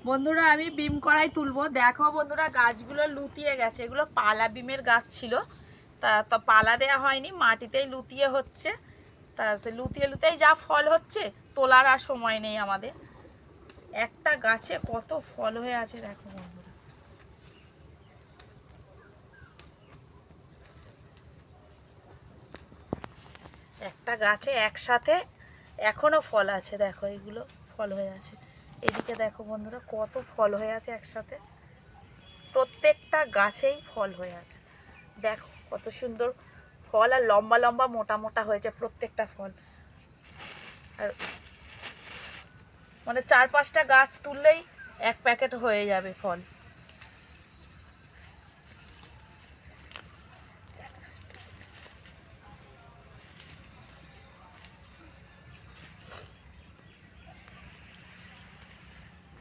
বন্ধুরা আমি বিম কড়াই তুলবো। দেখো বন্ধুরা গাছগুলো লুতিয়ে গেছে, এগুলো পালা বিমের গাছ ছিল, তা তো পালা দেওয়া হয়নি, মাটিতেই লুতিয়ে হচ্ছে। তা লুতিয়ে লুতিয়েই যা ফল হচ্ছে, তোলার আর সময় নেই আমাদের। একটা গাছে কত ফল হয়ে আছে দেখো বন্ধুরা, একটা গাছে একসাথে এখনো ফল আছে। দেখো এগুলো ফল হয়ে আছে, এদিকে দেখো বন্ধুরা কত ফল হয়ে আছে একসাথে, প্রত্যেকটা গাছেই ফল হয়ে আছে। দেখো কত সুন্দর ফল, আর লম্বা লম্বা মোটা মোটা হয়েছে প্রত্যেকটা ফল। আর মানে 4-5টা গাছ তুললেই এক প্যাকেট হয়ে যাবে ফল।